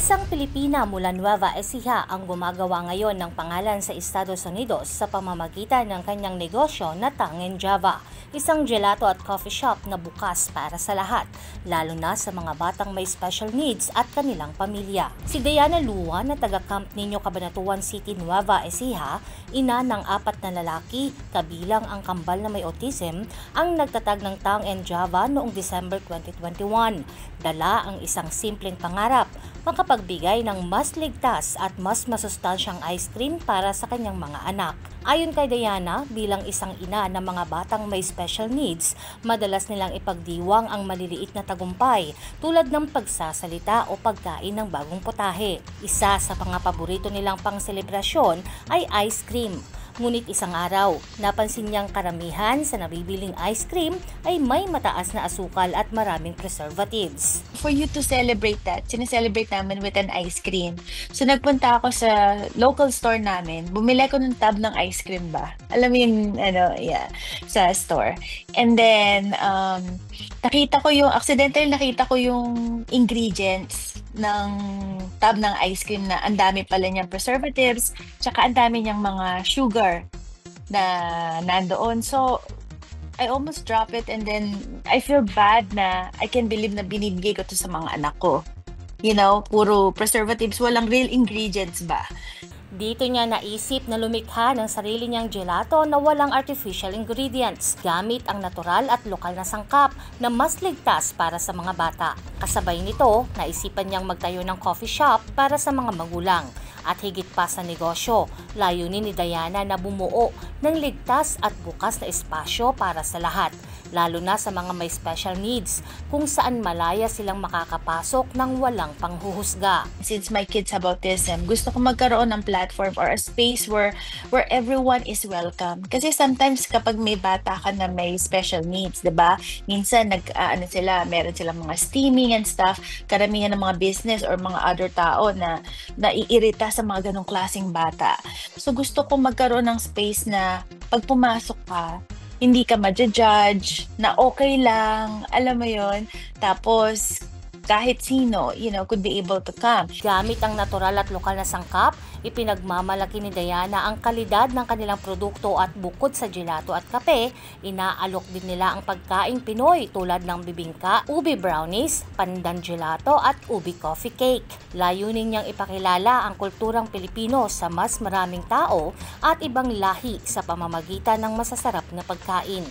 Isang Pilipina mula Nueva Ecija ang gumagawa ngayon ng pangalan sa Estados Unidos sa pamamagitan ng kanyang negosyo na Tangin Java, isang gelato at coffee shop na bukas para sa lahat, lalo na sa mga batang may special needs at kanilang pamilya. Si Diana Lua na taga Camp Niño, Cabanatuan City, Nueva Ecija, ina ng 4 na lalaki, kabilang ang kambal na may autism, ang nagtatag ng Tangin Java noong December 2021. Dala ang isang simpleng pangarap, makapagbigay ng mas ligtas at mas masustansyang ice cream para sa kanyang mga anak. Ayon kay Diana, bilang isang ina ng mga batang may special needs, madalas nilang ipagdiwang ang maliliit na tagumpay tulad ng pagsasalita o pagkain ng bagong putahe. Isa sa mga paborito nilang pangselebrasyon ay ice cream. Ngunit isang araw, napansin niyang karamihan sa nabibiling ice cream ay may mataas na asukal at maraming preservatives. For you to celebrate that, sineselebrate namin with an ice cream. So nagpunta ako sa local store namin, bumili ko ng tub ng ice cream ba? Alam mo yung sa store. And then, accidental nakita ko yung ingredients ng tub ng ice cream na ang dami pala niyang preservatives, tsaka ang dami niyang mga sugar na nandoon. So, I almost drop it and then I feel bad na I can't believe na binibigay ko to sa mga anak ko. You know, puro preservatives, walang real ingredients ba? Dito niya naisip na lumikha ng sarili niyang gelato na walang artificial ingredients, gamit ang natural at lokal na sangkap na mas ligtas para sa mga bata. Kasabay nito, naisipan niyang magtayo ng coffee shop para sa mga magulang. At higit pa sa negosyo, layunin ni Diana na bumuo ng ligtas at bukas na espasyo para sa lahat, lalo na sa mga may special needs, kung saan malaya silang makakapasok ng walang panghuhusga. Since my kids have autism, gusto ko magkaroon ng platform or a space where everyone is welcome. Kasi sometimes kapag may bata ka na may special needs, 'di ba? Minsan meron silang mga steaming and stuff, karamihan ng mga business or mga other tao na naiirita sa mga ganong klaseng bata. So gusto ko magkaroon ng space na pag pumasok ka, hindi ka ma-judge, na okay lang, alam mo yon. Tapos kahit sino, could be able to come. Gamit ang natural at lokal na sangkap, ipinagmamalaki ni Diana ang kalidad ng kanilang produkto at bukod sa gelato at kape, inaalok din nila ang pagkaing Pinoy tulad ng bibingka, ubi brownies, pandan gelato at ubi coffee cake. Layunin niyang ipakilala ang kulturang Pilipino sa mas maraming tao at ibang lahi sa pamamagitan ng masasarap na pagkain.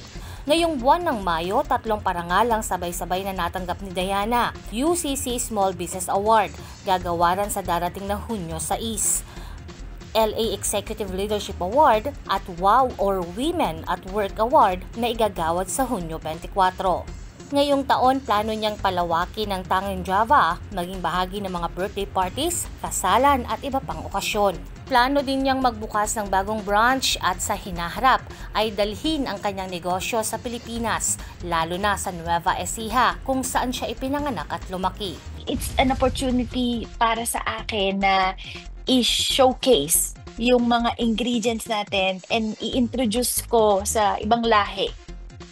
Ngayong buwan ng Mayo, 3 parangal ang sabay-sabay na natanggap ni Diana. UCC Small Business Award, gagawaran sa darating na Hunyo 6. LA Executive Leadership Award at WOW or Women at Work Award na igagawad sa Hunyo 24. Ngayong taon, plano niyang palawakin ang Tangin Java, maging bahagi ng mga birthday parties, kasalan at iba pang okasyon. Plano din niyang magbukas ng bagong branch at sa hinaharap ay dalhin ang kanyang negosyo sa Pilipinas, lalo na sa Nueva Ecija kung saan siya ipinanganak at lumaki. It's an opportunity para sa akin na i-showcase yung mga ingredients natin and i-introduce ko sa ibang lahi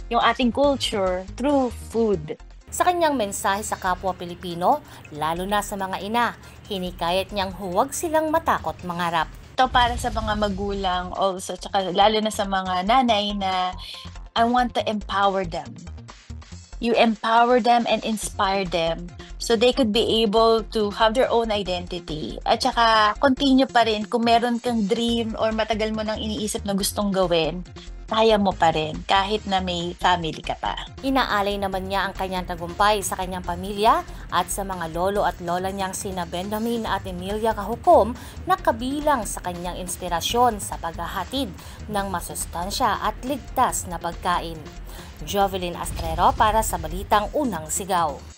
yung ating culture through food. Sa kanyang mensahe sa kapwa Pilipino, lalo na sa mga ina, hinikayat niyang huwag silang matakot mangarap. Ito para sa mga magulang also, tsaka lalo na sa mga nanay na I want to empower them. You empower them and inspire them so they could be able to have their own identity. At saka continue pa rin kung meron kang dream or matagal mo nang iniisip na gustong gawin, kaya mo pa rin kahit na may family ka pa. Inaalay naman niya ang kanyang tagumpay sa kanyang pamilya at sa mga lolo at lola niyang sina Benjamin at Emilia Cajucom na kabilang sa kanyang inspirasyon sa paghahatid ng masustansya at ligtas na pagkain. Jovelyn Astrero para sa Balitang Unang Sigaw.